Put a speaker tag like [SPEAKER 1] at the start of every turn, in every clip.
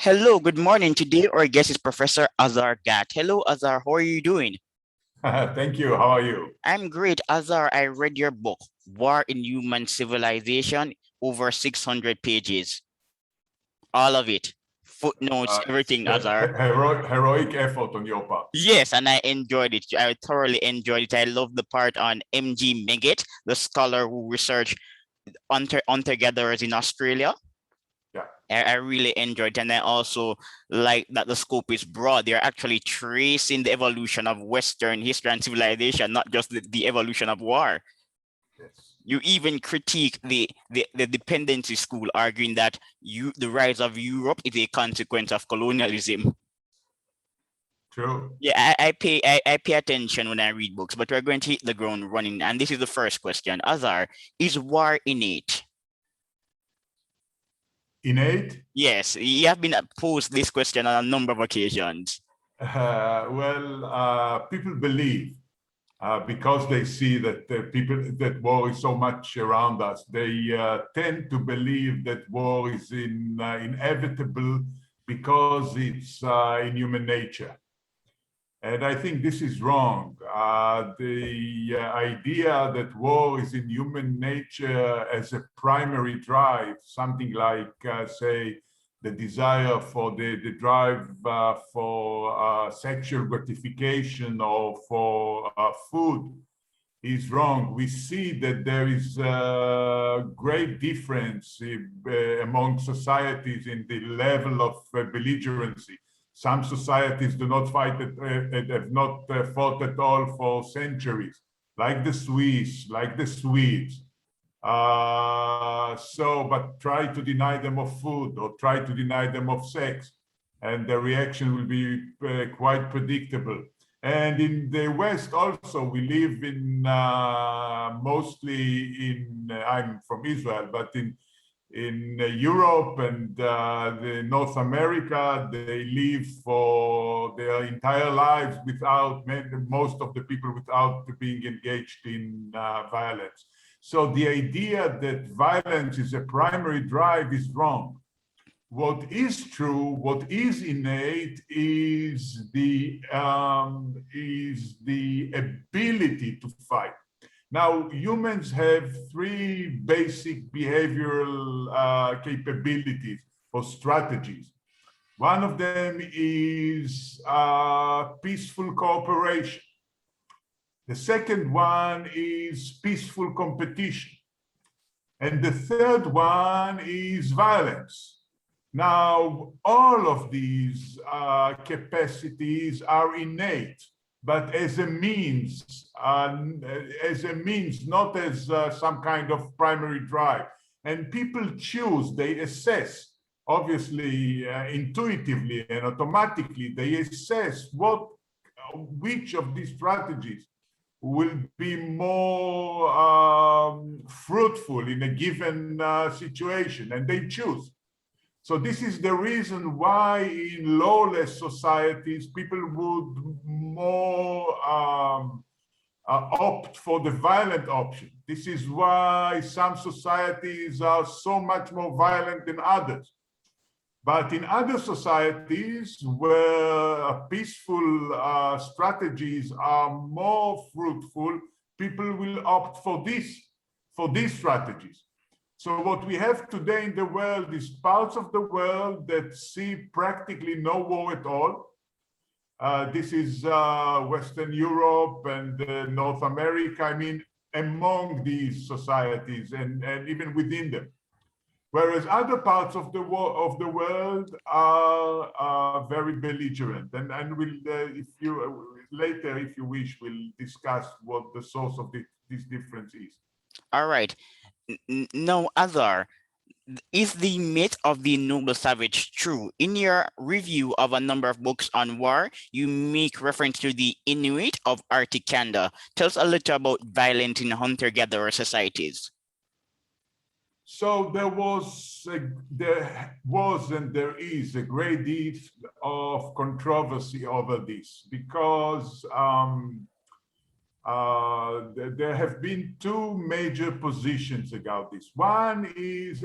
[SPEAKER 1] Hello, good morning. Today our guest is Professor Azar Gat. Hello, Azar. How are you doing?
[SPEAKER 2] Thank you. How are you?
[SPEAKER 1] I'm great. Azar, I read your book, War in Human Civilization, over 600 pages. All of it. Footnotes,
[SPEAKER 2] It's
[SPEAKER 1] everything, Azar.
[SPEAKER 2] heroic effort on your part.
[SPEAKER 1] Yes, and I enjoyed it. I thoroughly enjoyed it. I love the part on M.G. Meggett, the scholar who researched hunter-gatherers in Australia.
[SPEAKER 2] Yeah.
[SPEAKER 1] I really enjoyed it. And I also like that the scope is broad. They're actually tracing the evolution of Western history and civilization, not just the evolution of war.
[SPEAKER 2] Yes.
[SPEAKER 1] You even critique the dependency school, arguing that the rise of Europe is a consequence of colonialism.
[SPEAKER 2] True.
[SPEAKER 1] Yeah, I pay attention when I read books, but we're going to hit the ground running. And this is the first question. Azar, is war innate?
[SPEAKER 2] Innate?
[SPEAKER 1] Yes, you have been posed this question on a number of occasions.
[SPEAKER 2] People believe because they see that that war is so much around us, they tend to believe that war is inevitable because it's in human nature. And I think this is wrong. The idea that war is in human nature as a primary drive, something like, say, the desire for the drive for sexual gratification or for food, is wrong. We see that there is a great difference among societies in the level of belligerency. Some societies do not fight, have not fought at all for centuries, like the Swiss, like the Swedes. But try to deny them of food or try to deny them of sex, and the reaction will be quite predictable. And in the West also, we live in mostly in, I'm from Israel, but in Europe and the North America, they live for their entire lives without, most of the people without being engaged in violence. So the idea that violence is a primary drive is wrong. What is true, what is innate, is the ability to fight. Now, humans have three basic behavioral capabilities or strategies. One of them is peaceful cooperation. The second one is peaceful competition. And the third one is violence. Now, all of these capacities are innate, but as a means, not as some kind of primary drive. And people choose, they assess, obviously, intuitively and automatically, they assess which of these strategies will be more fruitful in a given situation, and they choose. So this is the reason why in lawless societies, people would more opt for the violent option. This is why some societies are so much more violent than others. But in other societies where peaceful strategies are more fruitful, people will opt for these strategies. So what we have today in the world is parts of the world that see practically no war at all. This is Western Europe and North America, I mean, among these societies and even within them. Whereas other parts of the world are very belligerent. And we'll, later, if you wish, we'll discuss what the source of this difference is.
[SPEAKER 1] All right. Now, Azar, is the myth of the noble savage true? In your review of a number of books on war, you make reference to the Inuit of Arctic Canada. Tell us a little about violence in hunter-gatherer societies.
[SPEAKER 2] So there was and there is a great deal of controversy over this because there have been two major positions about this. One is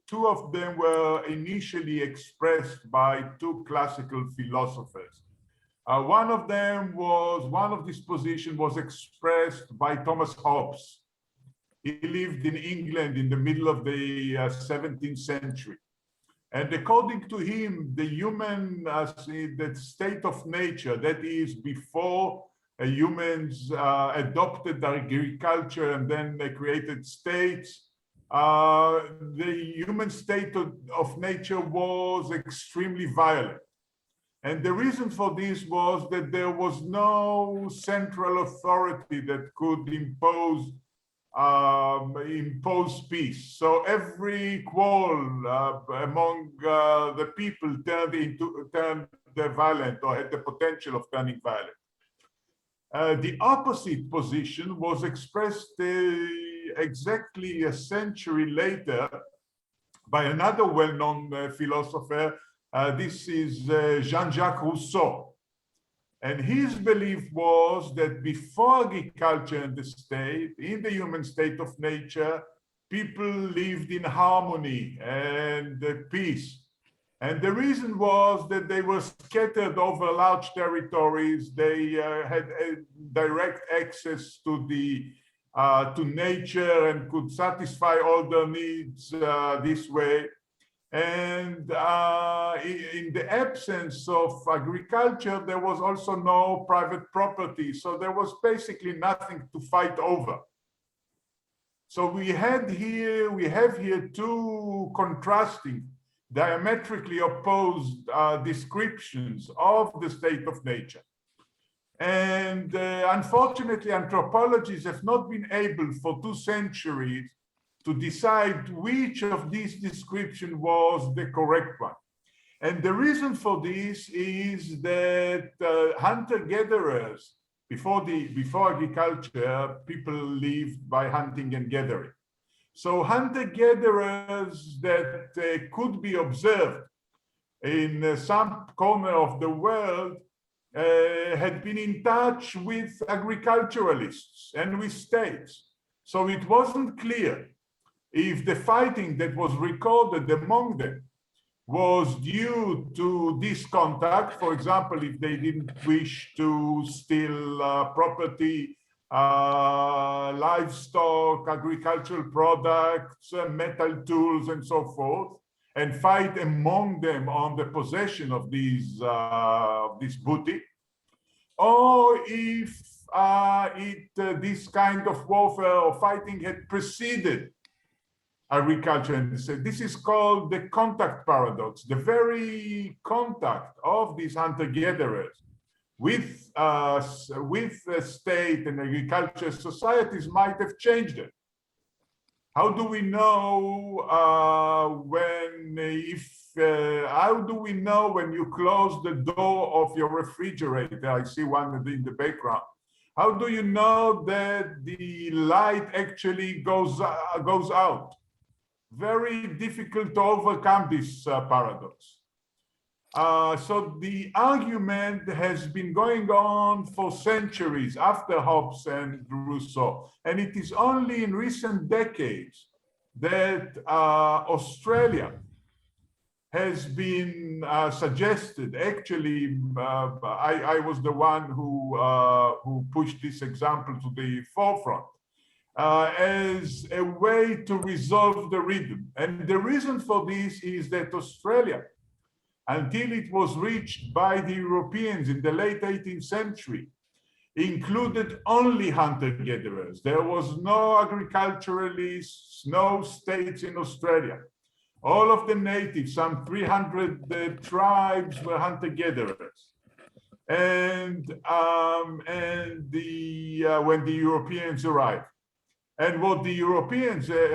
[SPEAKER 2] two of them were initially expressed by two classical philosophers. One of these positions was expressed by Thomas Hobbes. He lived in England in the middle of the 17th century. And according to him, the human the state of nature, that is before humans adopted agriculture and then they created states, the human state of nature was extremely violent. And the reason for this was that there was no central authority that could impose peace. So every quarrel among the people turned violent or had the potential of turning violent. The opposite position was expressed exactly a century later by another well-known philosopher. This is Jean-Jacques Rousseau. And his belief was that before agriculture and the state, in the human state of nature, people lived in harmony and peace. And the reason was that they were scattered over large territories. They had direct access to nature and could satisfy all their needs this way. And in the absence of agriculture, there was also no private property. So there was basically nothing to fight over. So we have here two contrasting, diametrically opposed descriptions of the state of nature. And unfortunately, anthropologists have not been able for 2 centuries to decide which of these descriptions was the correct one. And the reason for this is that hunter-gatherers, before agriculture, people lived by hunting and gathering. So hunter-gatherers that could be observed in some corner of the world had been in touch with agriculturalists and with states. So it wasn't clear if the fighting that was recorded among them was due to this contact, for example, if they didn't wish to steal property, livestock, agricultural products, metal tools, and so forth, and fight among them on the possession of this booty, or if this kind of warfare or fighting had preceded agriculture. And this is called the contact paradox. The very contact of these hunter-gatherers with the state and agriculture societies might have changed it. How do we know how do we know when you close the door of your refrigerator? I see one in the background. How do you know that the light actually goes out? Very difficult to overcome this paradox. So the argument has been going on for centuries after Hobbes and Rousseau. And it is only in recent decades that Australia has been suggested. Actually, I was the one who pushed this example to the forefront. As a way to resolve the rhythm. And the reason for this is that Australia, until it was reached by the Europeans in the late 18th century, included only hunter-gatherers. There was no agriculturalists, no states in Australia. All of the natives, some 300 tribes, were hunter-gatherers. And when the Europeans arrived, and what the Europeans, the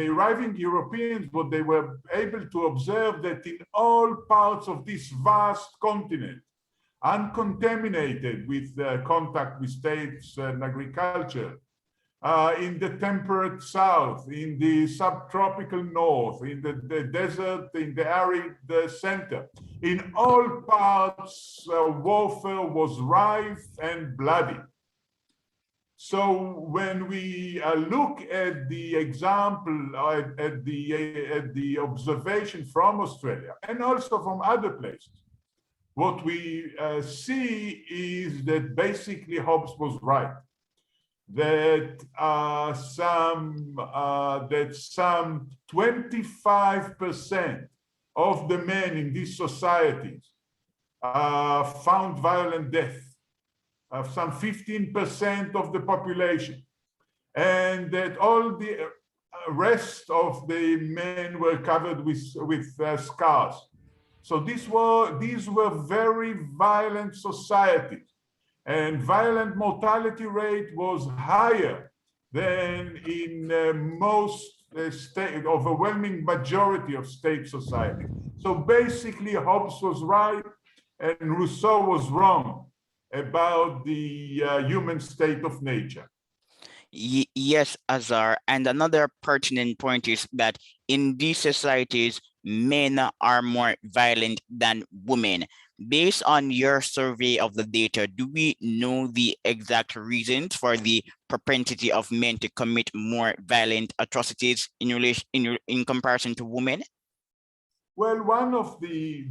[SPEAKER 2] arriving Europeans, what they were able to observe that in all parts of this vast continent, uncontaminated with contact with states and agriculture, in the temperate south, in the subtropical north, in the desert, in the arid center, in all parts, warfare was rife and bloody. So when we look at the example, at the observation from Australia and also from other places, what we see is that basically Hobbes was right, that some 25% of the men in these societies found violent death, some 15% of the population, and that all the rest of the men were covered with scars. So these were very violent societies, and violent mortality rate was higher than in most state, overwhelming majority of state society. So basically, Hobbes was right and Rousseau was wrong about the human state of nature.
[SPEAKER 1] Yes, Azar. And another pertinent point is that in these societies, men are more violent than women. Based on your survey of the data, do we know the exact reasons for the propensity of men to commit more violent atrocities in comparison to women?
[SPEAKER 2] Well,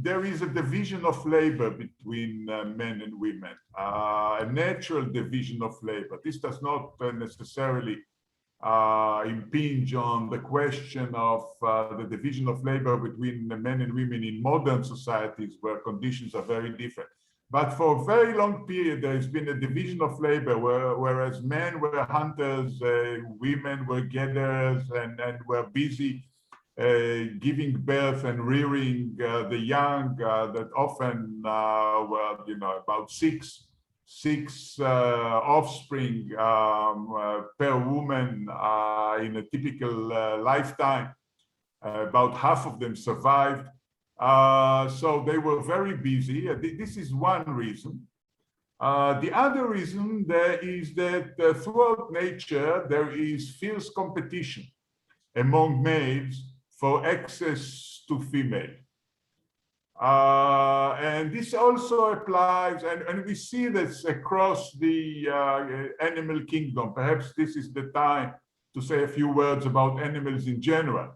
[SPEAKER 2] there is a division of labor between men and women, a natural division of labor. This does not necessarily impinge on the question of the division of labor between men and women in modern societies where conditions are very different. But for a very long period, there has been a division of labor whereas men were hunters, women were gatherers and were busy giving birth and rearing the young that often were, about six offspring per woman in a typical lifetime. About half of them survived. So they were very busy. This is one reason. The other reason there is that throughout nature, there is fierce competition among males for access to female. And this also applies, and we see this across the animal kingdom. Perhaps this is the time to say a few words about animals in general.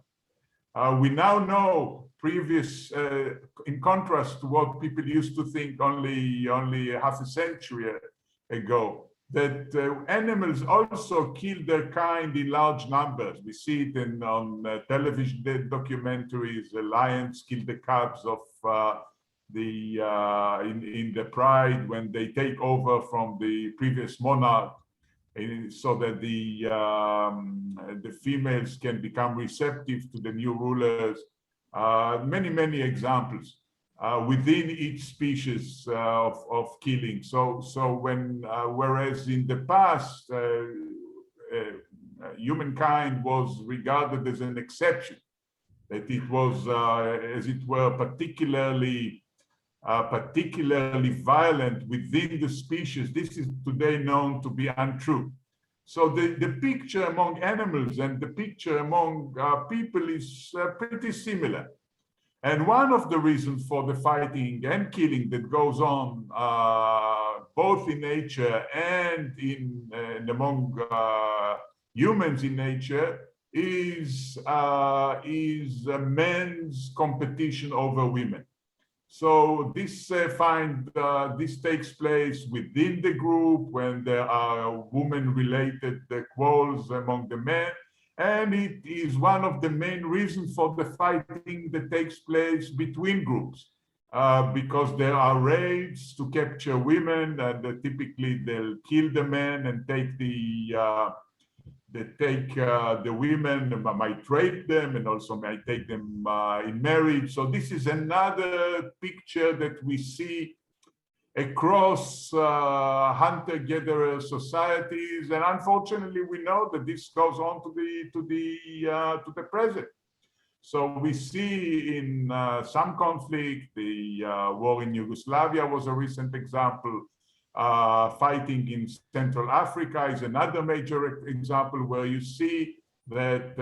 [SPEAKER 2] We now know, in contrast to what people used to think only half a century ago, that animals also kill their kind in large numbers. We see it on television documentaries. The lions kill the cubs of in the pride when they take over from the previous monarch, so that the females can become receptive to the new rulers. Many examples within each species of killing. So whereas in the past humankind was regarded as an exception, that it was as it were particularly violent within the species, this is today known to be untrue. So the picture among animals and the picture among people is pretty similar. And one of the reasons for the fighting and killing that goes on both in nature and among humans in nature is men's competition over women. So this takes place within the group when there are woman-related quarrels among the men, and it is one of the main reasons for the fighting that takes place between groups, because there are raids to capture women, and typically they'll kill the men and take the women, might rape them, and also might take them in marriage. So this is another picture that we see across hunter-gatherer societies, and unfortunately, we know that this goes on to the present. So we see in some conflict, the war in Yugoslavia was a recent example. Fighting in Central Africa is another major example where you see that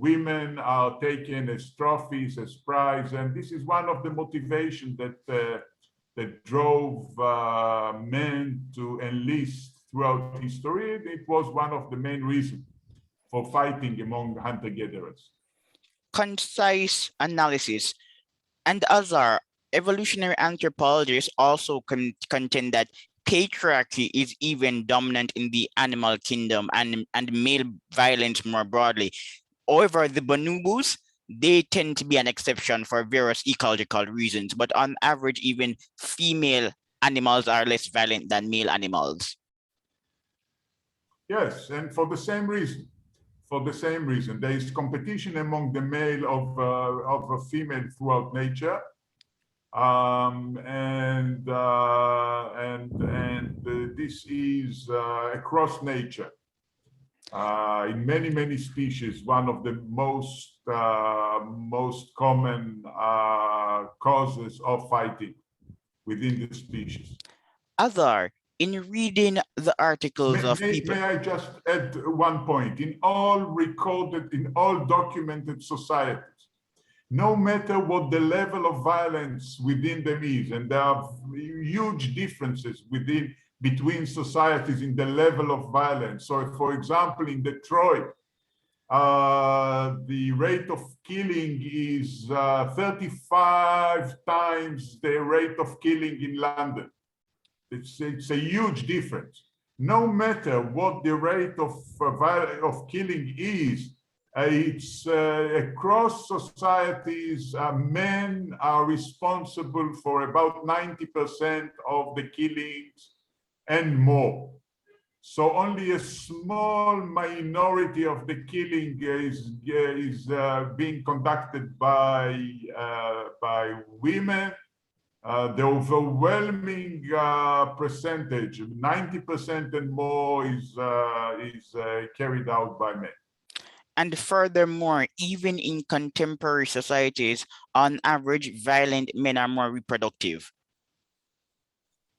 [SPEAKER 2] women are taken as trophies, as prize, and this is one of the motivations that drove men to enlist throughout history. It was one of the main reasons for fighting among hunter-gatherers.
[SPEAKER 1] Concise analysis. And Azar, evolutionary anthropologists also contend that patriarchy is even dominant in the animal kingdom and male violence more broadly. However, the bonobos, they tend to be an exception for various ecological reasons, but on average, even female animals are less violent than male animals.
[SPEAKER 2] Yes, and for the same reason. For the same reason, there is competition among the male of a female throughout nature, this is across nature. In many species, one of the most common causes of fighting within the species.
[SPEAKER 1] Azar, in reading the articles of people.
[SPEAKER 2] May I just add one point? In all recorded, in all documented societies, no matter what the level of violence within them is, and there are huge differences between societies in the level of violence. So, for example, in Detroit, the rate of killing is 35 times the rate of killing in London. It's a huge difference. No matter what the rate of killing is, it's across societies, men are responsible for about 90% of the killings and more. So only a small minority of the killing is being conducted by women. The overwhelming percentage, 90% and more, is carried out by men.
[SPEAKER 1] And furthermore, even in contemporary societies, on average, violent men are more reproductive.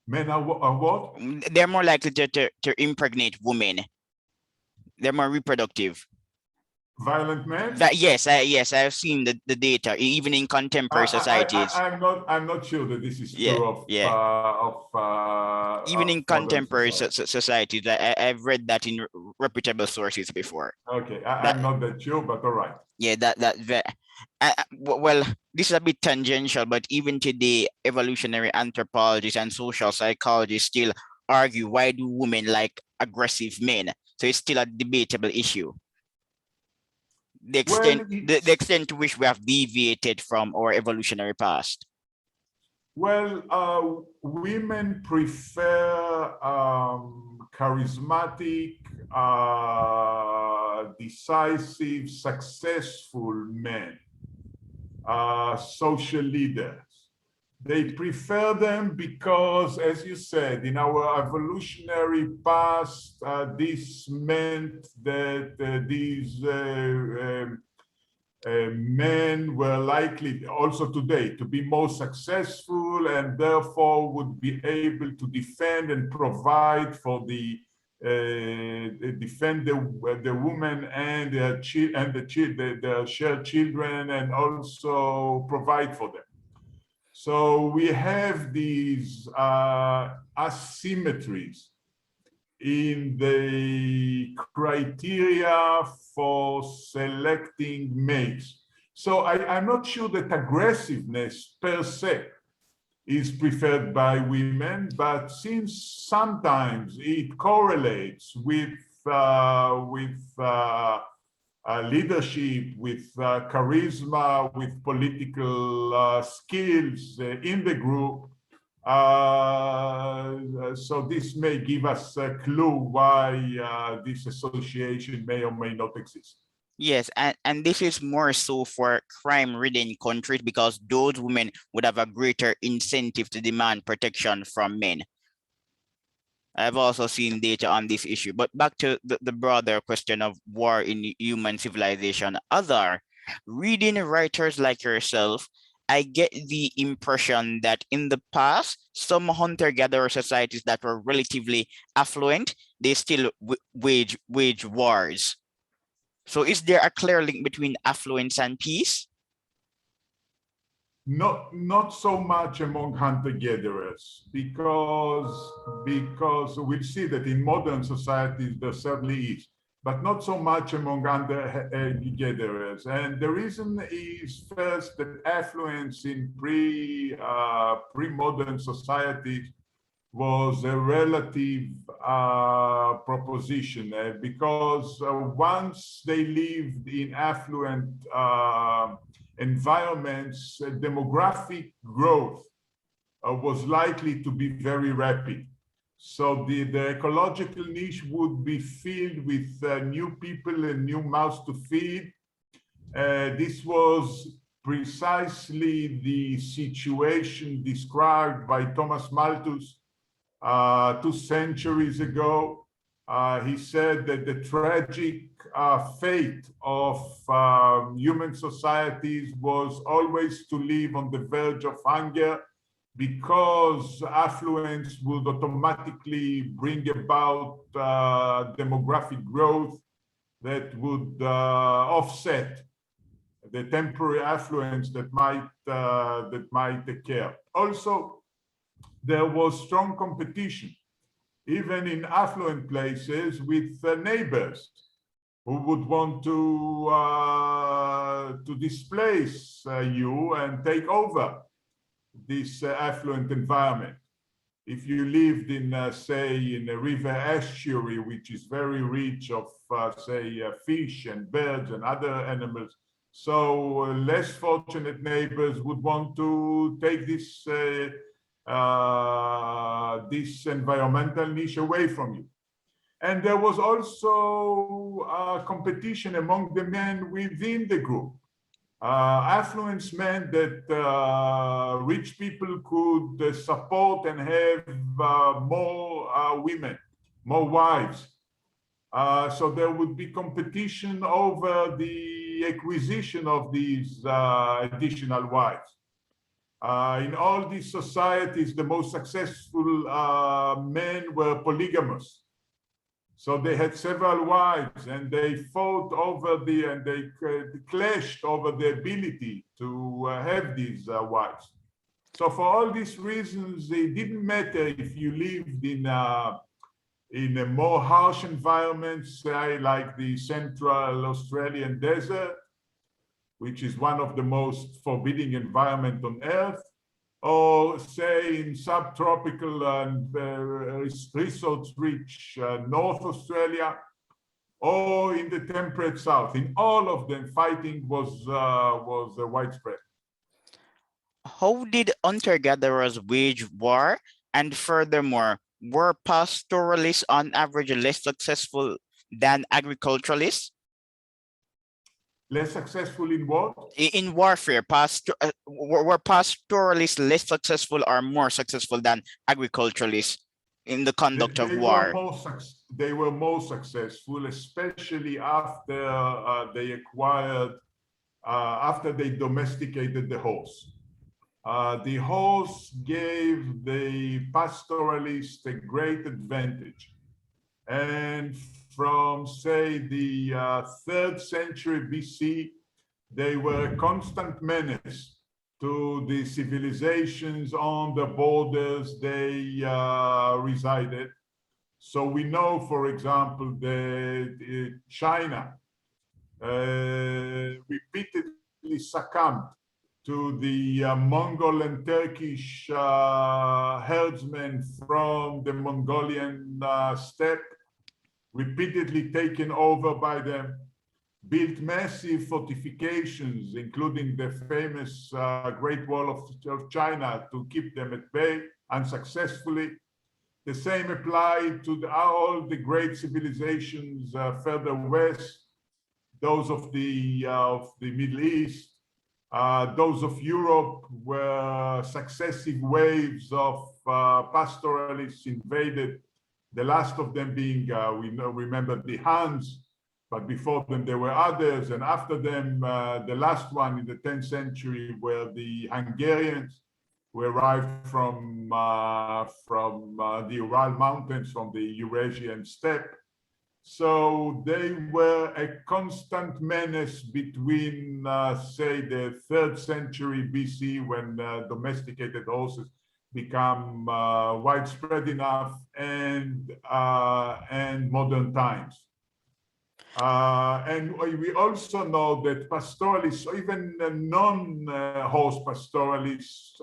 [SPEAKER 2] Men are what?
[SPEAKER 1] They're more likely to impregnate women. They're more reproductive.
[SPEAKER 2] Violent men?
[SPEAKER 1] Yes, I've seen the data, even in contemporary societies.
[SPEAKER 2] I'm not sure that this is true
[SPEAKER 1] even in contemporary societies. I've read that in reputable sources before.
[SPEAKER 2] Okay, I'm not that sure, but all right.
[SPEAKER 1] Yeah, well, this is a bit tangential, but even today, evolutionary anthropologists and social psychologists still argue, why do women like aggressive men? So it's still a debatable issue. The extent to which we have deviated from our evolutionary past.
[SPEAKER 2] Well, women prefer charismatic, decisive, successful men, social leaders. They prefer them because, as you said, in our evolutionary past, this meant that these men were likely, also today, to be more successful and therefore would be able to defend and provide for defend the woman and their shared children, and also provide for them. So we have these asymmetries in the criteria for selecting mates. So I'm not sure that aggressiveness per se is preferred by women, but since sometimes it correlates with leadership, with charisma, with political skills in the group, so this may give us a clue why this association may or may not exist.
[SPEAKER 1] Yes, and this is more so for crime-ridden countries, because those women would have a greater incentive to demand protection from men. I've also seen data on this issue, but back to the broader question of war in human civilization. Reading writers like yourself, I get the impression that in the past, some hunter-gatherer societies that were relatively affluent, they still wage wars. So is there a clear link between affluence and peace?
[SPEAKER 2] not so much among hunter-gatherers, because we'll see that in modern societies there certainly is, but not so much among hunter-gatherers. And the reason is first that affluence in pre-modern societies was a relative proposition, because once they lived in affluent environments, demographic growth was likely to be very rapid. So the ecological niche would be filled with new people and new mouths to feed. This was precisely the situation described by Thomas Malthus 2 centuries ago. He said that the tragic fate of human societies was always to live on the verge of hunger, because affluence would automatically bring about demographic growth that would offset the temporary affluence that might occur. Also, there was strong competition, even in affluent places, with neighbors who would want to displace you and take over this affluent environment. If you lived in, say, in a river estuary, which is very rich of, say, fish and birds and other animals, so less fortunate neighbors would want to take this this environmental niche away from you. And there was also competition among the men within the group. Affluence meant that rich people could support and have more women, more wives. So there would be competition over the acquisition of these additional wives. In all these societies, the most successful men were polygamous. So they had several wives, and they fought over and they clashed over the ability to have these wives. So for all these reasons, it didn't matter if you lived in a more harsh environment, say like the Central Australian desert, which is one of the most forbidding environments on Earth, or say in subtropical and resource-rich North Australia, or in the temperate South. In all of them, fighting was widespread.
[SPEAKER 1] How did hunter-gatherers wage war? And furthermore, were pastoralists on average less successful than agriculturalists?
[SPEAKER 2] Less successful in what?
[SPEAKER 1] In warfare, were pastoralists less successful or more successful than agriculturalists in the conduct of war?
[SPEAKER 2] They were more successful, especially after they acquired, after they domesticated the horse. The horse gave the pastoralist a great advantage. And from, say, the 3rd century BC, they were a constant menace to the civilizations on the borders they resided. So we know, for example, that China repeatedly succumbed to the Mongol and Turkish herdsmen from the Mongolian steppe, repeatedly taken over by them, built massive fortifications, including the famous Great Wall of China, to keep them at bay unsuccessfully. The same applied to all the great civilizations further west, those of the Middle East, those of Europe, where successive waves of pastoralists invaded. The last of them being, remember the Huns, but before them there were others, and after them, the last one in the 10th century were the Hungarians, who arrived from the Ural Mountains, from the Eurasian steppe. So they were a constant menace between, say, the 3rd century BC, when domesticated horses become widespread enough, and modern times. And we also know that pastoralists, or even non-horse pastoralists,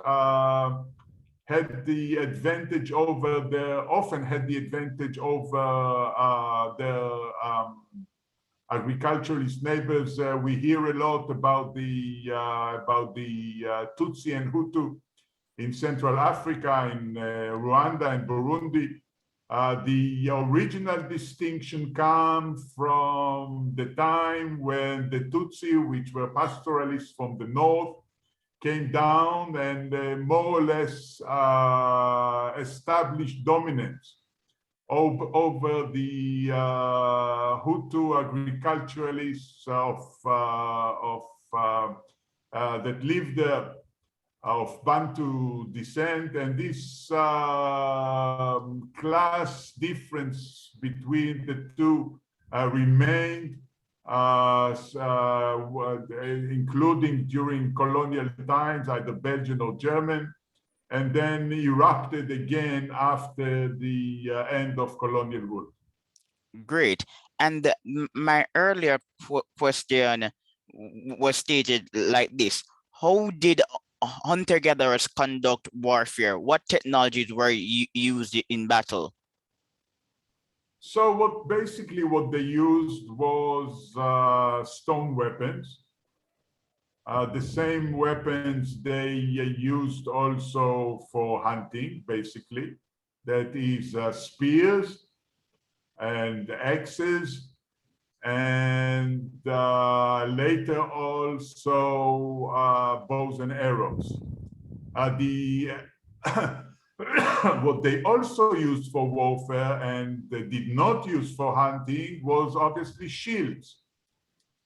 [SPEAKER 2] had the advantage over often had the advantage over their agriculturalist neighbors. We hear a lot about the Tutsi and Hutu in Central Africa, in Rwanda and Burundi. The original distinction comes from the time when the Tutsi, which were pastoralists from the north, came down and more or less established dominance over the Hutu agriculturalists that lived there, of Bantu descent, and this class difference between the two remained, including during colonial times, either Belgian or German, and then erupted again after the end of colonial rule.
[SPEAKER 1] Great. And my earlier question was stated like this: how did hunter-gatherers conduct warfare? What technologies were used in battle?
[SPEAKER 2] So what they used was stone weapons. The same weapons they used also for hunting, basically. That is spears and axes, and later also bows and arrows. What they also used for warfare and they did not use for hunting was obviously shields.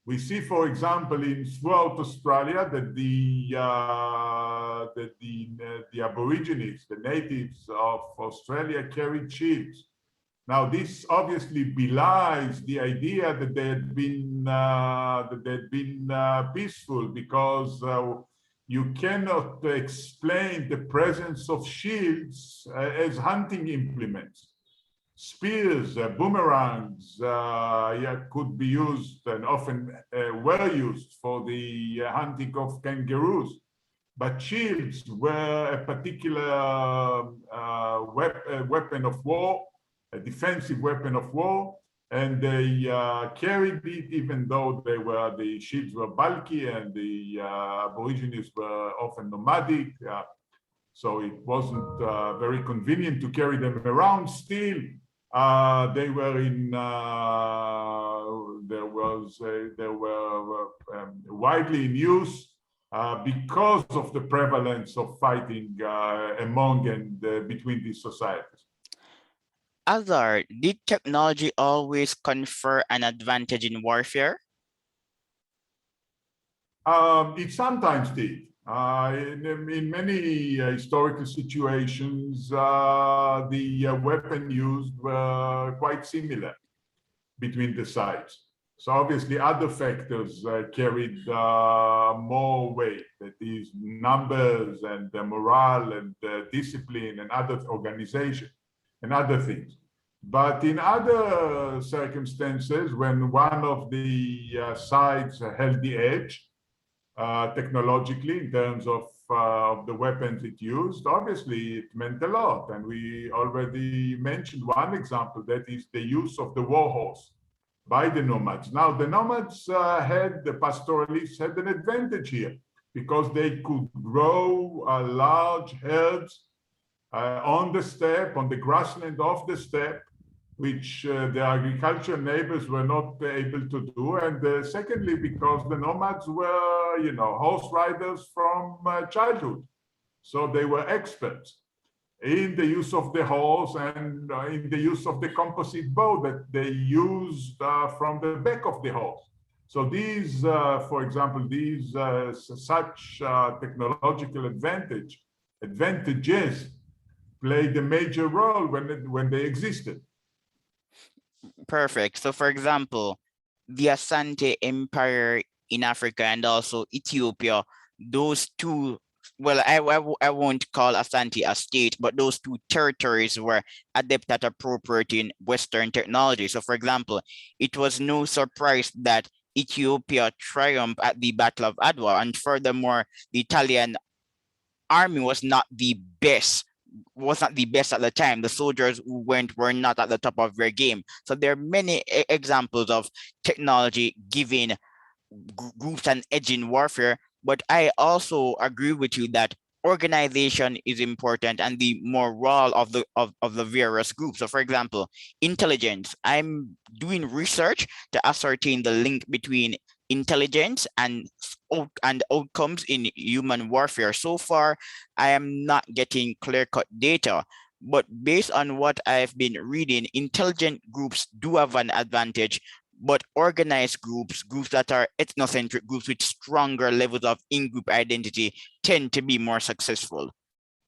[SPEAKER 2] We see, for example, throughout Australia that the Aborigines, the natives of Australia, carried shields. Now, this obviously belies the idea that they had been peaceful, because you cannot explain the presence of shields as hunting implements. Spears, boomerangs could be used, and often were used, for the hunting of kangaroos. But shields were a particular weapon of war, a defensive weapon of war, and they carried it even though the shields were bulky, and the Aborigines were often nomadic. So it wasn't very convenient to carry them around. Still, they were widely in use because of the prevalence of fighting among and between these societies.
[SPEAKER 1] Azar, did technology always confer an advantage in warfare?
[SPEAKER 2] It sometimes did. In many historical situations, the weapon used were quite similar between the sides. So obviously other factors carried more weight, that is numbers and morale and discipline and other organization and other things. But in other circumstances, when one of the sides held the edge, technologically, in terms of the weapons it used, obviously it meant a lot. And we already mentioned one example, that is the use of the war horse by the nomads. Now, the nomads the pastoralists had an advantage here, because they could grow large herds on the steppe, on the grassland of the steppe, which the agricultural neighbors were not able to do. And secondly, because the nomads were, horse riders from childhood. So they were experts in the use of the horse and in the use of the composite bow that they used from the back of the horse. So these, for example, such technological advantages played a major role when they existed.
[SPEAKER 1] Perfect. So, for example, the Asante Empire in Africa and also Ethiopia, those two, well, I won't call Asante a state, but those two territories were adept at appropriating Western technology. So, for example, it was no surprise that Ethiopia triumphed at the Battle of Adwa, and furthermore, the Italian army was not the best at the time. The soldiers who went were not at the top of their game. So there are many examples of technology giving groups an edge in warfare. But I also agree with you that organization is important and the morale of the various groups. So for example, intelligence. I'm doing research to ascertain the link between intelligence and outcomes in human warfare. So far, I am not getting clear-cut data. But based on what I've been reading, intelligent groups do have an advantage, but organized groups that are ethnocentric groups with stronger levels of in-group identity tend to be more successful.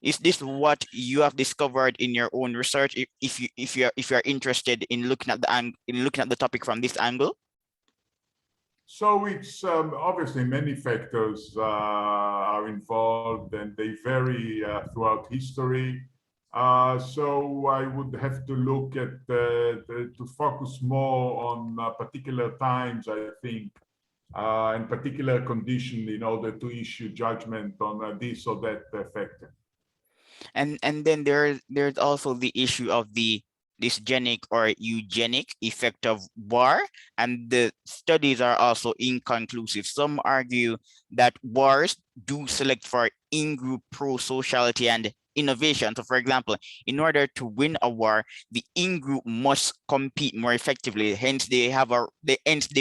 [SPEAKER 1] Is this what you have discovered in your own research? If you're interested in looking at the topic from this angle?
[SPEAKER 2] So it's obviously many factors are involved and they vary throughout history. So I would have to look at to focus more on particular times, I think, and particular condition in order to issue judgment on this or that factor.
[SPEAKER 1] And then there's also the issue of the dysgenic or eugenic effect of war, and the studies are also inconclusive. Some argue that wars do select for in-group pro-sociality and innovation. So for example, in order to win a war, the in-group must compete more effectively. Hence they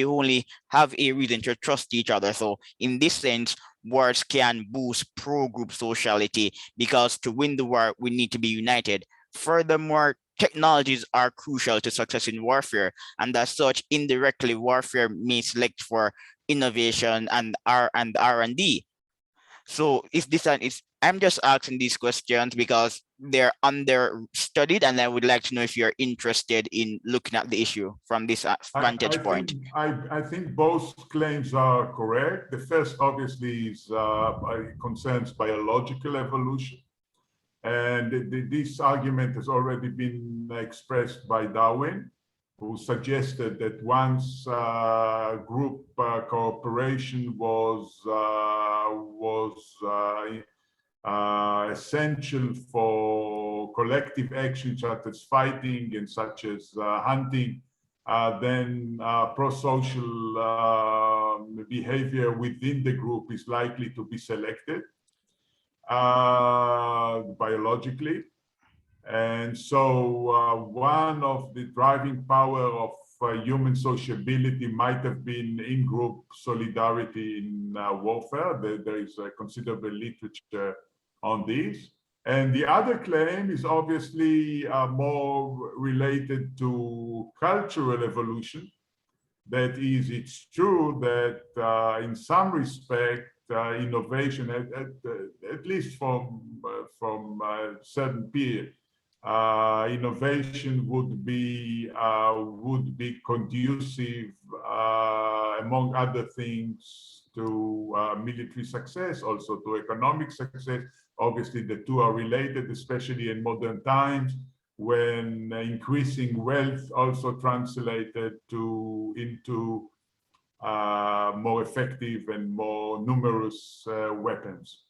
[SPEAKER 1] only have a reason to trust each other. So in this sense, wars can boost pro-group sociality because to win the war, we need to be united. Furthermore, technologies are crucial to success in warfare, and as such, indirectly, warfare may select for innovation and R&D. So is this an is I'm just asking these questions because they're under studied, and I would like to know if you're interested in looking at the issue from this
[SPEAKER 2] I
[SPEAKER 1] vantage
[SPEAKER 2] think
[SPEAKER 1] point.
[SPEAKER 2] I think both claims are correct. The first, obviously, is concerns biological evolution, and this argument has already been expressed by Darwin, who suggested that once group cooperation was essential for collective action such as fighting and such as hunting, then pro-social behavior within the group is likely to be selected biologically. And so one of the driving power of human sociability might have been in-group solidarity in warfare. There is considerable literature on this. And the other claim is obviously more related to cultural evolution. That is, it's true that in some respect, innovation, at least from a certain period, innovation would be conducive, among other things, to military success, also to economic success. Obviously, the two are related, especially in modern times, when increasing wealth also translated into more effective and more numerous weapons.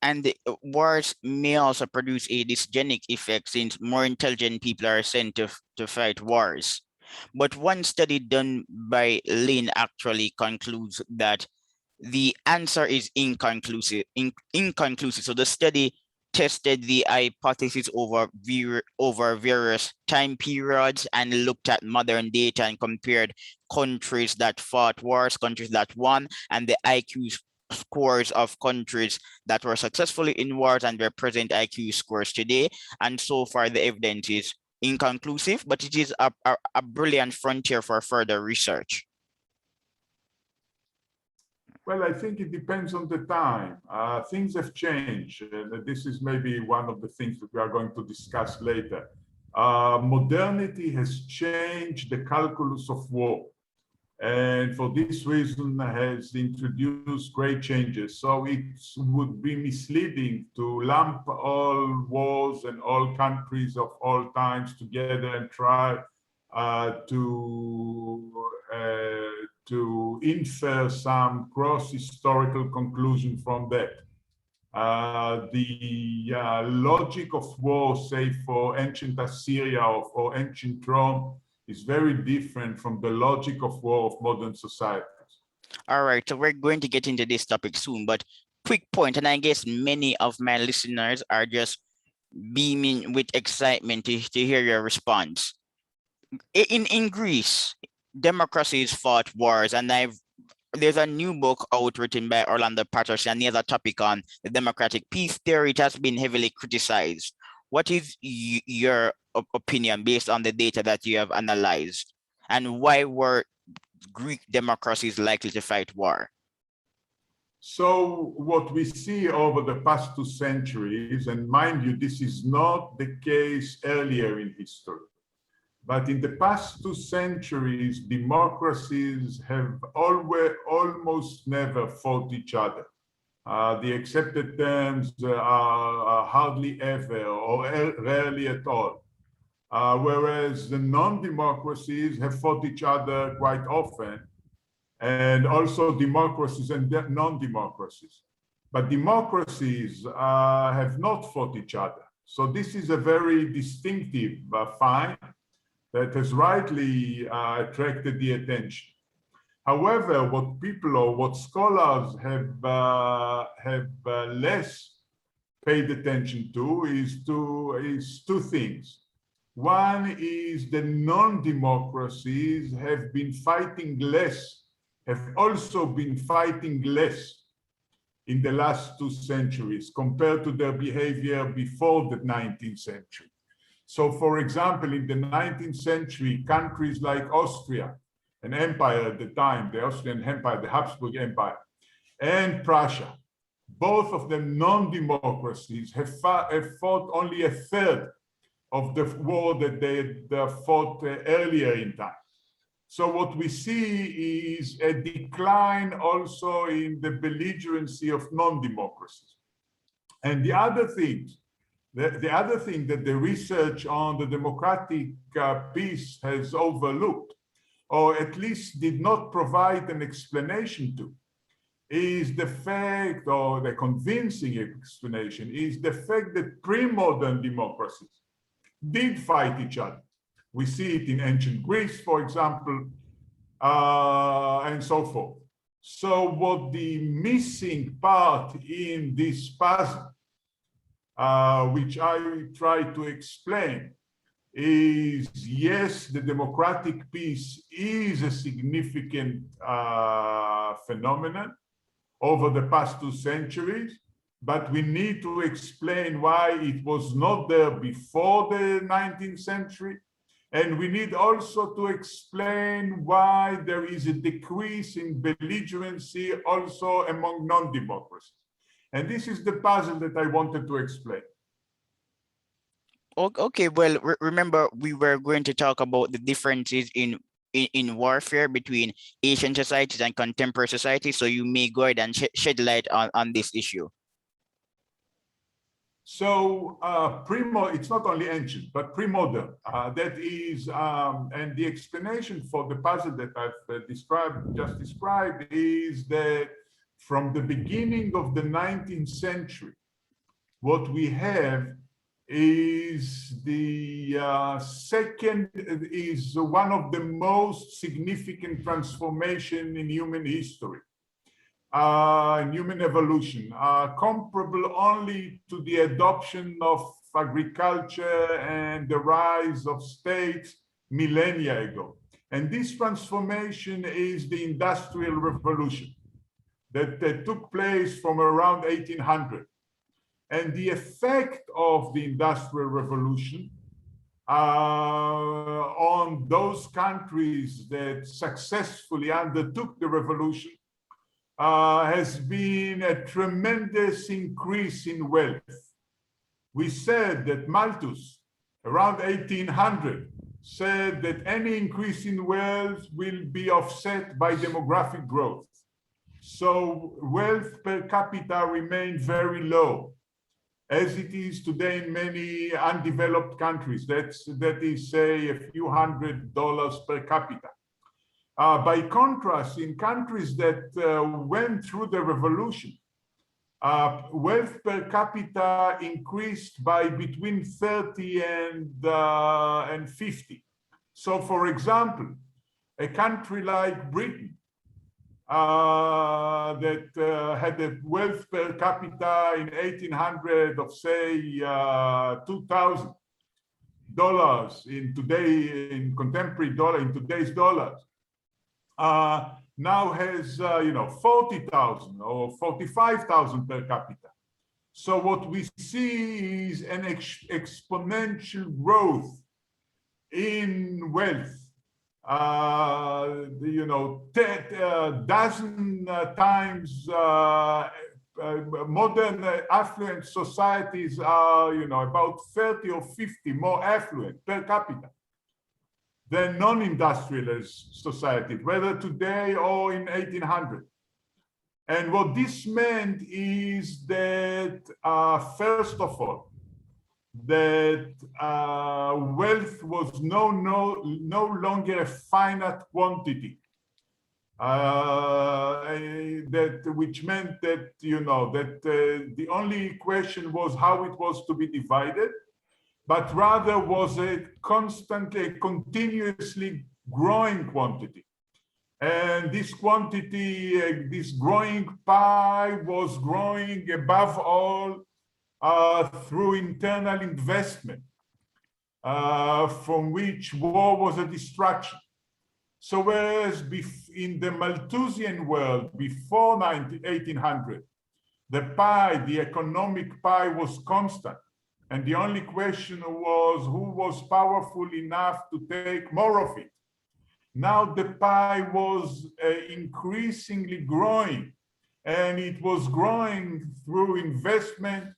[SPEAKER 1] And the wars may also produce a dysgenic effect since more intelligent people are sent to fight wars. But one study done by Lin actually concludes that the answer is inconclusive. So the study tested the hypothesis over various time periods and looked at modern data and compared countries that fought wars, countries that won, and the IQ scores of countries that were successfully in wars and their present IQ scores today. And so far, the evidence is inconclusive, but it is a brilliant frontier for further research.
[SPEAKER 2] Well, I think it depends on the time. Things have changed, and this is maybe one of the things that we are going to discuss later. Modernity has changed the calculus of war, and for this reason has introduced great changes. So it would be misleading to lump all wars and all countries of all times together and try to infer some cross-historical conclusion from that. The logic of war, say for ancient Assyria or ancient Rome, is very different from the logic of war of modern societies.
[SPEAKER 1] All right, so we're going to get into this topic soon, but quick point, and I guess many of my listeners are just beaming with excitement to hear your response. In Greece, democracies fought wars, and there's a new book out written by Orlando Patterson, and he has a topic on the democratic peace theory. It has been heavily criticized. What is your opinion based on the data that you have analyzed, and why were Greek democracies likely to fight war?
[SPEAKER 2] So what we see over the past 2 centuries, and mind you, this is not the case earlier in history, but in the past 2 centuries, democracies have almost never fought each other. The accepted terms are hardly ever or rarely at all. Whereas the non-democracies have fought each other quite often, and also democracies and non-democracies. But democracies have not fought each other. So this is a very distinctive find that has rightly attracted the attention. However, what people or what scholars have less paid attention to is two things. One is the non-democracies have been fighting less, have also been fighting less in the last 2 centuries compared to their behavior before the 19th century. So, for example, in the 19th century, countries like Austria, an empire at the time, the Austrian Empire, the Habsburg Empire, and Prussia, both of them non-democracies, have fought only a third of the war that they had fought earlier in time. So what we see is a decline also in the belligerency of non-democracies. And the other thing that the research on the democratic peace has overlooked, or at least did not provide an explanation to, is the fact, or the convincing explanation, is the fact that pre-modern democracies did fight each other. We see it in ancient Greece, for example, and so forth. So what the missing part in this puzzle, which I try to explain, is yes, the democratic peace is a significant phenomenon over the past 2 centuries, but we need to explain why it was not there before the 19th century. And we need also to explain why there is a decrease in belligerency also among non-democracies. And this is the puzzle that I wanted to explain.
[SPEAKER 1] Okay, well, remember we were going to talk about the differences in warfare between Asian societies and contemporary societies. So you may go ahead and shed light on this issue.
[SPEAKER 2] So it's not only ancient, but pre-modern. That is, and the explanation for the puzzle that I've just described is that from the beginning of the 19th century, what we have is is one of the most significant transformation in human history. In human evolution, comparable only to the adoption of agriculture and the rise of states millennia ago. And this transformation is the Industrial Revolution that took place from around 1800. And the effect of the Industrial Revolution on those countries that successfully undertook the revolution has been a tremendous increase in wealth. We said that Malthus around 1800, said that any increase in wealth will be offset by demographic growth. So wealth per capita remained very low, as it is today in many undeveloped countries. That is, say, a few $100s per capita. By contrast, in countries that went through the revolution, wealth per capita increased by between 30 and 50. So, for example, a country like Britain that had a wealth per capita in 1800 of, say, $2,000 in contemporary dollar, in today's dollars, now has 40,000 or 45,000 per capita. So what we see is an exponential growth in wealth. Dozen times modern affluent societies are about 30 or 50 more affluent per capita than non-industrialist societies, whether today or in 1800. And what this meant is that, first of all, that wealth was no longer a finite quantity. Which meant that the only question was how it was to be divided, but rather was a constantly, continuously growing quantity. And this quantity, this growing pie was growing above all through internal investment, from which war was a distraction. So whereas in the Malthusian world before 1800, the pie, the economic pie, was constant. And the only question was who was powerful enough to take more of it. Now the pie was increasingly growing, and it was growing through investment,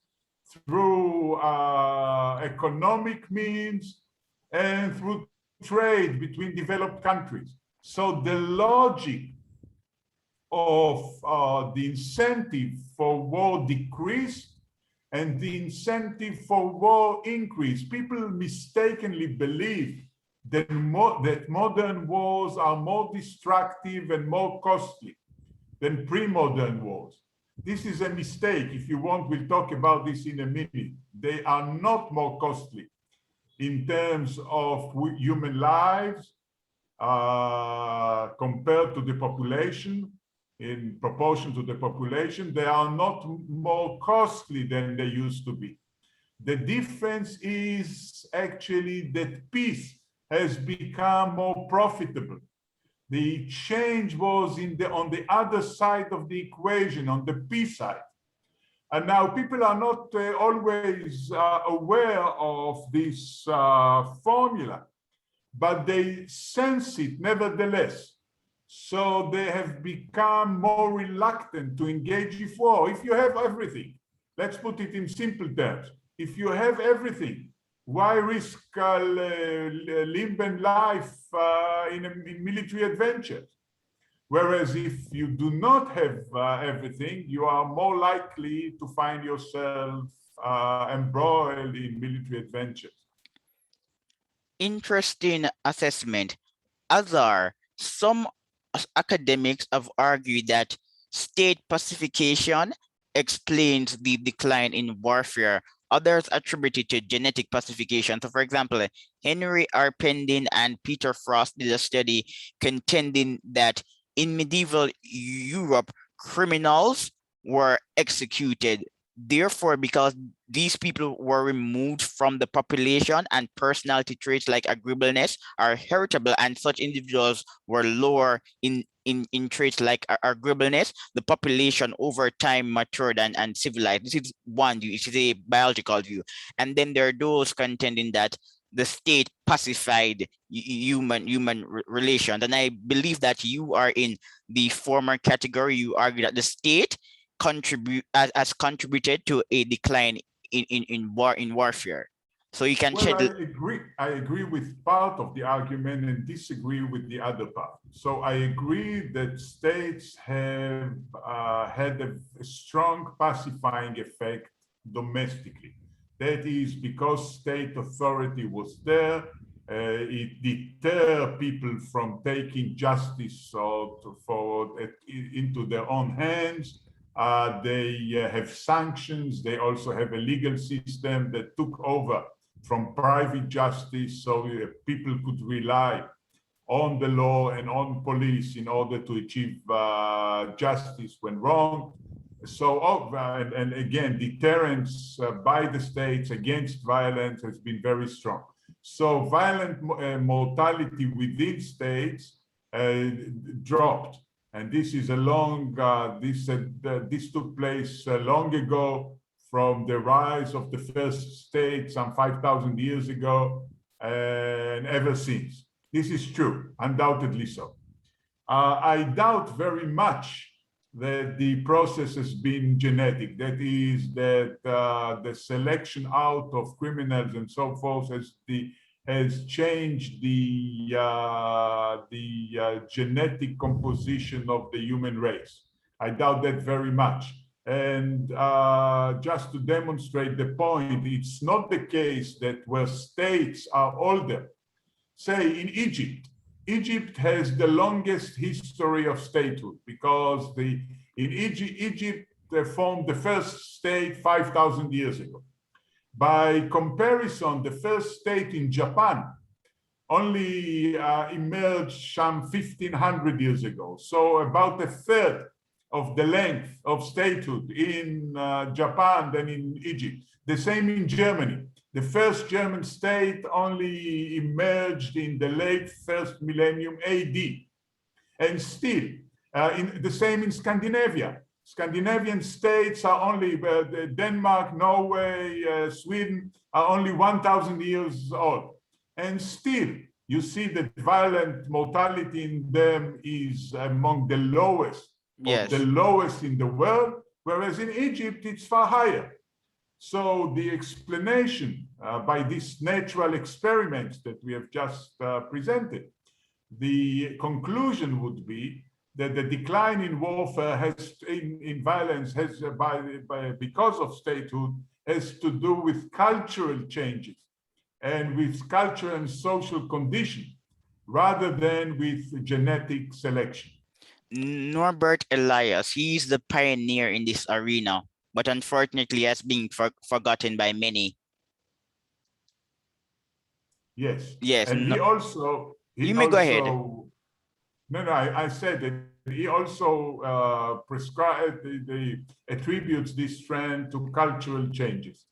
[SPEAKER 2] through economic means, and through trade between developed countries. So the logic of the incentive for war decreased and the incentive for war increased. People mistakenly believe that modern wars are more destructive and more costly than pre-modern wars. This is a mistake. If you want, we'll talk about this in a minute. They are not more costly in terms of human lives compared to the population, in proportion to the population. They are not more costly than they used to be. The difference is actually that peace has become more profitable. The change was on the other side of the equation, on the peace side. And now people are not always aware of this formula, but they sense it nevertheless. So they have become more reluctant to engage in war. If you have everything, let's put it in simple terms. If you have everything, why risk limb and life in military adventures? Whereas if you do not have everything, you are more likely to find yourself embroiled in military adventures.
[SPEAKER 1] Interesting assessment. Azar, some academics have argued that state pacification explains the decline in warfare. Others attribute it to genetic pacification. So, for example, Henry R. Pendin and Peter Frost did a study contending that in medieval Europe, criminals were executed. Therefore, because these people were removed from the population and personality traits like agreeableness are heritable, and such individuals were lower in traits like agreeableness, the population over time matured and civilized. This is one view, it is a biological view. And then there are those contending that the state pacified human relations. And I believe that you are in the former category. You argue that the state has contributed to a decline in warfare. So you can
[SPEAKER 2] Well,
[SPEAKER 1] shed.
[SPEAKER 2] I agree with part of the argument and disagree with the other part. So I agree that states have had a strong pacifying effect domestically. That is because state authority was there. It deter people from taking justice into their own hands. They have sanctions. They also have a legal system that took over from private justice, so people could rely on the law and on police in order to achieve justice when wrong. So, and again, deterrence by the states against violence has been very strong. So violent mortality within states dropped. And this is a long, this took place long ago, from the rise of the first state some 5,000 years ago, and ever since. This is true, undoubtedly so. I doubt very much that the process has been genetic. That is, that the selection out of criminals and so forth has changed the genetic composition of the human race. I doubt that very much. And just to demonstrate the point, it's not the case that where states are older. Say in Egypt, Egypt has the longest history of statehood because in Egypt they formed the first state 5,000 years ago. By comparison, the first state in Japan only emerged some 1,500 years ago. So about a third of the length of statehood in Japan than in Egypt. The same in Germany. The first German state only emerged in the late first millennium AD. And still, the same in Scandinavia. Scandinavian states are only, Denmark, Norway, Sweden are only 1,000 years old. And still, you see that violent mortality in them is among the lowest of the
[SPEAKER 1] Yes.
[SPEAKER 2] lowest in the world, whereas in Egypt, it's far higher. So the explanation by these natural experiments that we have just presented, the conclusion would be that the decline in warfare in violence has, because of statehood, has to do with cultural changes and with culture and social condition, rather than with genetic selection.
[SPEAKER 1] Norbert Elias, he is the pioneer in this arena, but unfortunately has been forgotten by many.
[SPEAKER 2] Yes.
[SPEAKER 1] Yes.
[SPEAKER 2] And
[SPEAKER 1] No, you may go ahead.
[SPEAKER 2] I said that he also attributes this trend to cultural changes.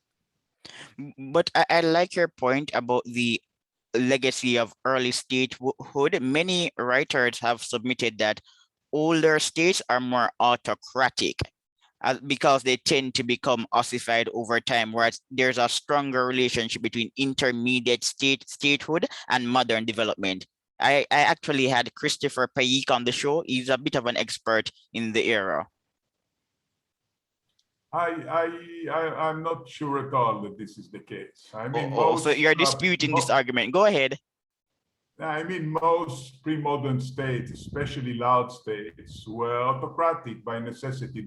[SPEAKER 1] But I like your point about the legacy of early statehood. Many writers have submitted that older states are more autocratic because they tend to become ossified over time, whereas there's a stronger relationship between intermediate statehood and modern development. I actually had Christopher Payik on the show. He's a bit of an expert in the era.
[SPEAKER 2] I'm not sure at all that this is the case. I mean,
[SPEAKER 1] So you're disputing this argument. Go ahead.
[SPEAKER 2] Most pre-modern states, especially large states, were autocratic by necessity.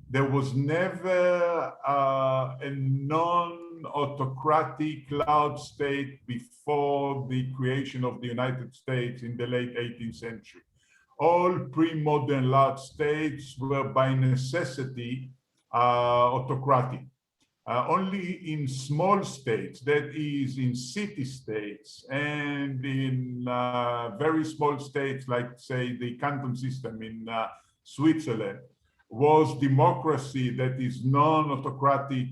[SPEAKER 2] There was never a non-autocratic large state before the creation of the United States in the late 18th century. All pre-modern large states were by necessity autocratic. Only in small states, that is in city states and in very small states like, say, the canton system in Switzerland, was democracy, that is non-autocratic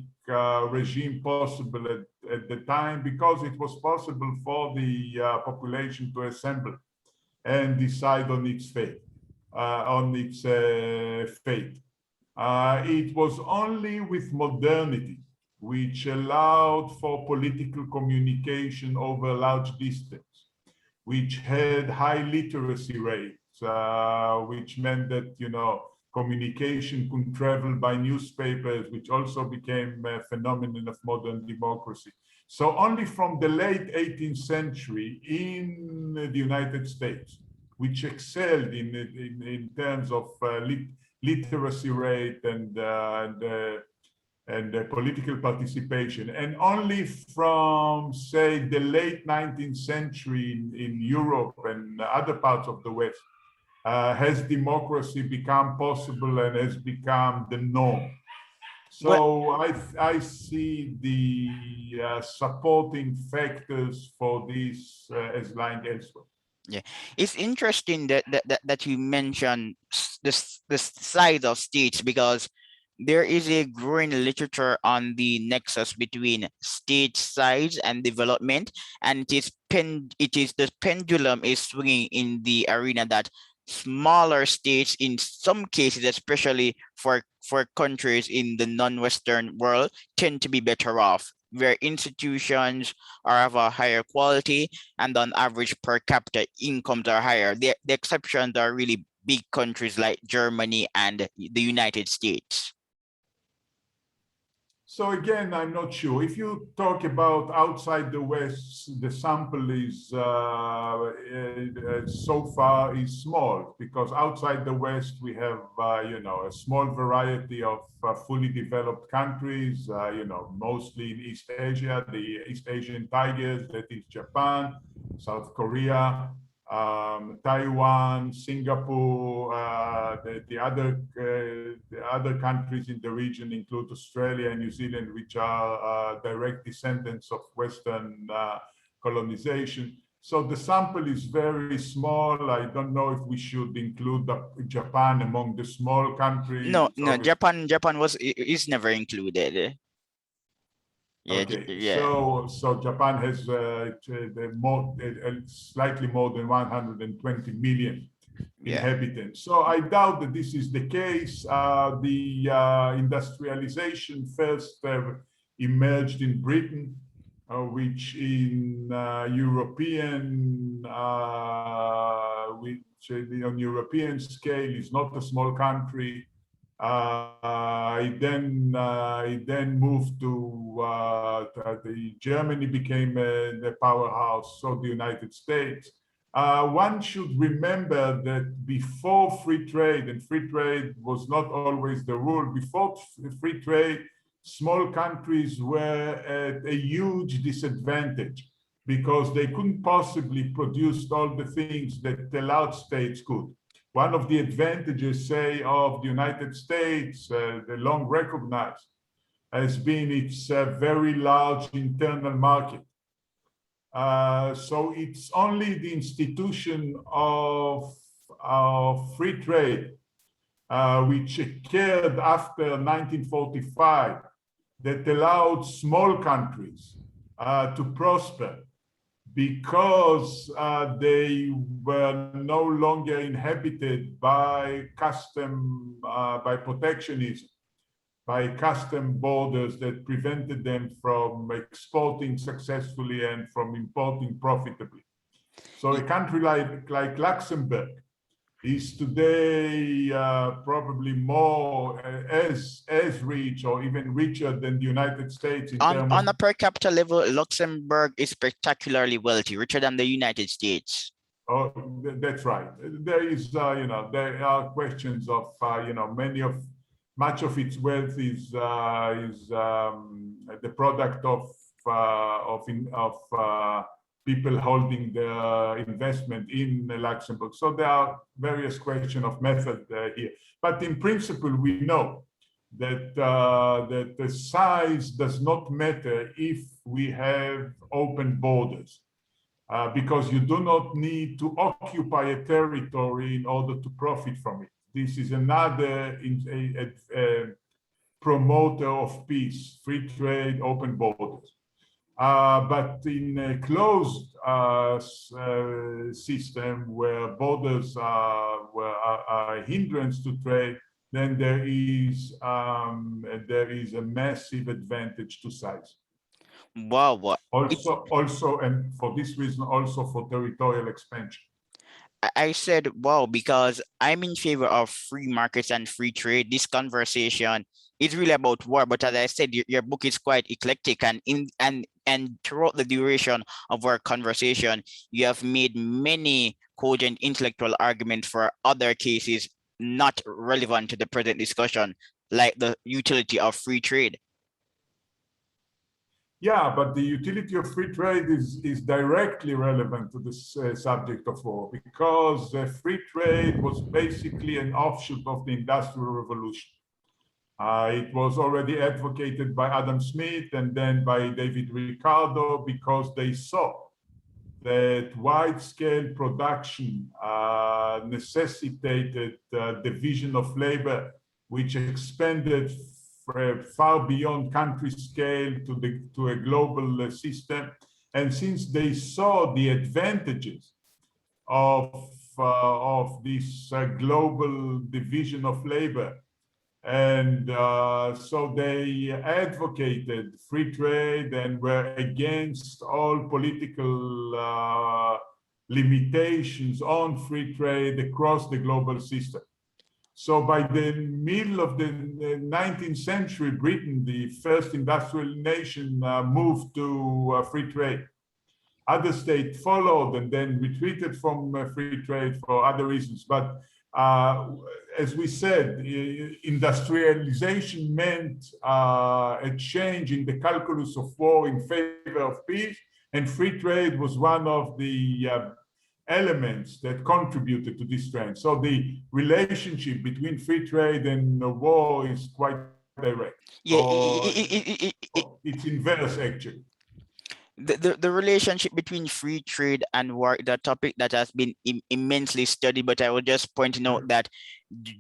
[SPEAKER 2] regime, possible at the time, because it was possible for the population to assemble and decide on its fate. It was only with modernity, which allowed for political communication over large distance, which had high literacy rates, which meant that, communication could travel by newspapers, which also became a phenomenon of modern democracy. So only from the late 18th century in the United States, which excelled in terms of literacy rate and political participation. And only from, say, the late 19th century in Europe and other parts of the West has democracy become possible and has become the norm.
[SPEAKER 1] Well,
[SPEAKER 2] So I see the supporting factors for this as lying elsewhere.
[SPEAKER 1] yeah, it's interesting that you mentioned the size of states, because there is a growing literature on the nexus between state size and development, and it is the pendulum is swinging in the arena that smaller states, in some cases, especially for countries in the non-Western world, tend to be better off, where institutions are of a higher quality and on average per capita incomes are higher. The exceptions are really big countries like Germany and the United States.
[SPEAKER 2] So again, I'm not sure. If you talk about outside the West, the sample is so far is small, because outside the West we have a small variety of fully developed countries, mostly in East Asia, the East Asian tigers, that is Japan, South Korea, Taiwan, Singapore, the other countries in the region include Australia and New Zealand, which are direct descendants of Western colonization. So the sample is very small. I don't know if we should include Japan among the small countries.
[SPEAKER 1] No, Japan is never included. Yeah,
[SPEAKER 2] Okay,
[SPEAKER 1] yeah,
[SPEAKER 2] so Japan has slightly more than 120 million
[SPEAKER 1] yeah.
[SPEAKER 2] inhabitants. So I doubt that this is the case. The industrialization first emerged in Britain, which in on European scale is not a small country. It then moved to Germany became the powerhouse, so the United States. One should remember that before free trade, and free trade was not always the rule, before free trade, small countries were at a huge disadvantage because they couldn't possibly produce all the things that the large states could. One of the advantages, say, of the United States, the long recognized, has been its very large internal market. So it's only the institution of free trade, which occurred after 1945, that allowed small countries to prosper, because they were no longer inhabited by by protectionism, by custom borders that prevented them from exporting successfully and from importing profitably. So a country like Luxembourg is today probably more as rich or even richer than the United States in terms
[SPEAKER 1] On
[SPEAKER 2] of.
[SPEAKER 1] a per capita level, Luxembourg is spectacularly wealthy, richer than the United States.
[SPEAKER 2] Oh, that's right. There is, there are questions of, much of its wealth is the product of people holding their investment in Luxembourg. So there are various questions of method here. But in principle, we know that that the size does not matter if we have open borders. Because you do not need to occupy a territory in order to profit from it. This is another promoter of peace, free trade, open borders. But in a closed system where borders are a hindrance to trade, then there is a massive advantage to size.
[SPEAKER 1] Wow,
[SPEAKER 2] Also, and for this reason, also for territorial expansion.
[SPEAKER 1] I said, wow, because I'm in favor of free markets and free trade. This conversation is really about war, but as I said, your book is quite eclectic, and throughout the duration of our conversation, you have made many cogent intellectual arguments for other cases not relevant to the present discussion, like the utility of free trade.
[SPEAKER 2] Yeah, but the utility of free trade is directly relevant to this subject of war, because free trade was basically an offshoot of the Industrial Revolution. It was already advocated by Adam Smith and then by David Ricardo, because they saw that wide-scale production necessitated division of labor, which expanded far beyond country scale to a global system. And since they saw the advantages of this global division of labor, and so they advocated free trade and were against all political limitations on free trade across the global system. So by the middle of the 19th century, Britain, the first industrial nation, moved to free trade. Other states followed and then retreated from free trade for other reasons. But as we said, industrialization meant a change in the calculus of war in favor of peace, and free trade was one of the elements that contributed to this trend. So the relationship between free trade and war is quite direct.
[SPEAKER 1] Yeah,
[SPEAKER 2] It's inverse, actually.
[SPEAKER 1] the relationship between free trade and war is a topic that has been immensely studied, but I was just pointing out that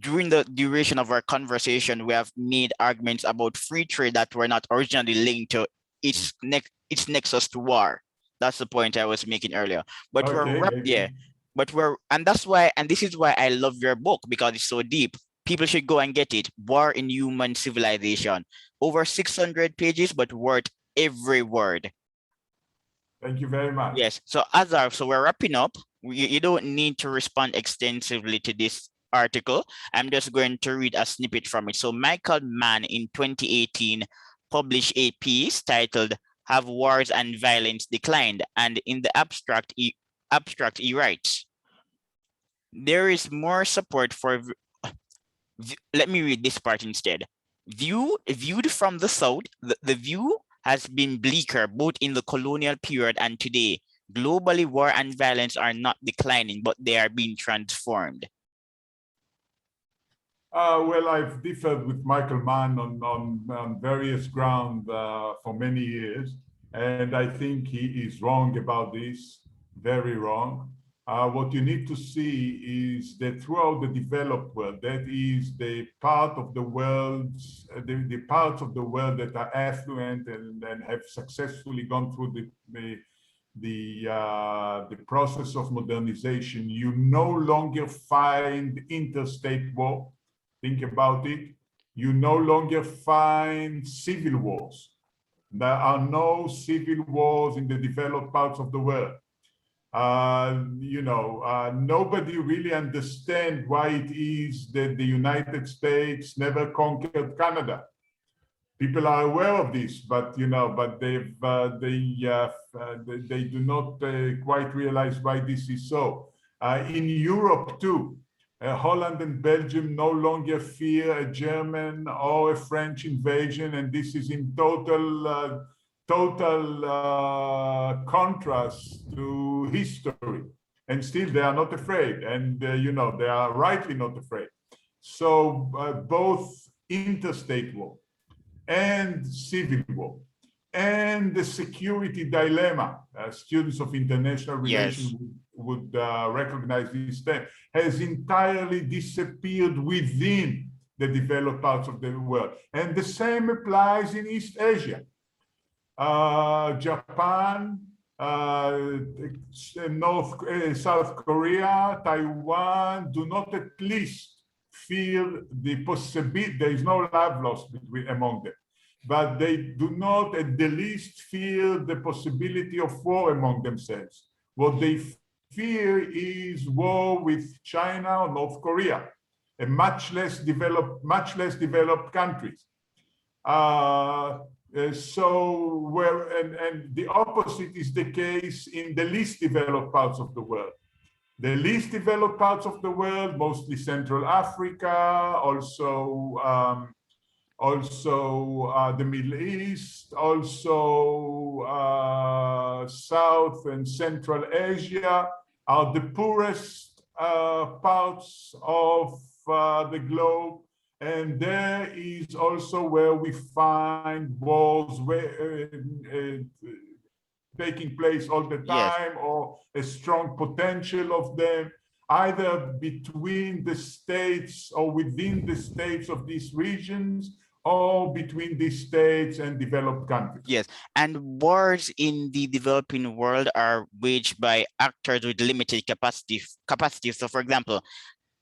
[SPEAKER 1] during the duration of our conversation, we have made arguments about free trade that were not originally linked to its nexus to war. That's the point I was making earlier. But
[SPEAKER 2] Okay,
[SPEAKER 1] and that's why, and this is why I love your book, because it's so deep. People should go and get it. War in Human Civilization. Over 600 pages, but worth every word.
[SPEAKER 2] Thank you very much.
[SPEAKER 1] Yes. So Azar, so we're wrapping up. You don't need to respond extensively to this article. I'm just going to read a snippet from it. So Michael Mann in 2018 published a piece titled "Have Wars and Violence Declined?" And in the abstract, he writes, there is more support for, let me read this part instead. Viewed from the south, the view has been bleaker both in the colonial period and today. Globally, war and violence are not declining, but they are being transformed.
[SPEAKER 2] Well, I've differed with Michael Mann on various grounds for many years, and I think he is wrong about this, very wrong. What you need to see is that throughout the developed world, that is the part of the world, the parts of the world that are affluent and have successfully gone through the process of modernization, you no longer find interstate war. Think about it. You no longer find civil wars. There are no civil wars in the developed parts of the world. Nobody really understands why it is that the United States never conquered Canada. People are aware of this, but they do not quite realize why this is so. In Europe too, Holland and Belgium no longer fear a German or a French invasion, and this is in total contrast to history. And still they are not afraid, and they are rightly not afraid. So both interstate war and civil war and the security dilemma, students of international relations would recognize this term, has entirely disappeared within the developed parts of the world. And the same applies in East Asia. Japan, South Korea, Taiwan do not at least feel the possibility, there is no love lost among them, but they do not at the least feel the possibility of war among themselves. What they fear is war with China or North Korea, a much less developed countries. So and the opposite is the case in the least developed parts of the world. The least developed parts of the world, mostly Central Africa, also the Middle East, also South and Central Asia, are the poorest parts of the globe. And there is also where we find wars taking place all the
[SPEAKER 1] Yes.
[SPEAKER 2] time, or a strong potential of them, either between the states or within the states of these regions, or between these states and developed countries.
[SPEAKER 1] Yes, and wars in the developing world are waged by actors with limited capacity. So, for example,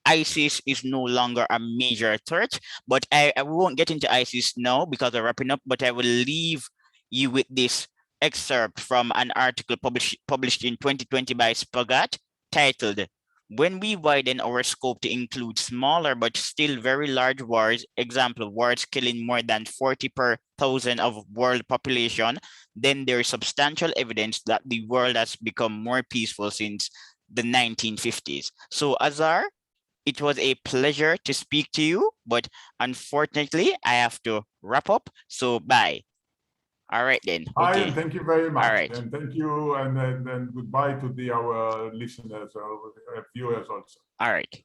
[SPEAKER 1] ISIS is no longer a major threat, but I won't get into ISIS now because we're wrapping up, but I will leave you with this excerpt from an article published in 2020 by Spagat titled, "When we widen our scope to include smaller but still very large wars, example, wars killing more than 40 per thousand of world population, then there is substantial evidence that the world has become more peaceful since the 1950s. So Azar, it was a pleasure to speak to you, but unfortunately, I have to wrap up. So bye. All right then.
[SPEAKER 2] Hi, and
[SPEAKER 1] Okay.
[SPEAKER 2] thank you very
[SPEAKER 1] All
[SPEAKER 2] much.
[SPEAKER 1] right.
[SPEAKER 2] And thank you, and goodbye to our listeners or viewers also.
[SPEAKER 1] All right.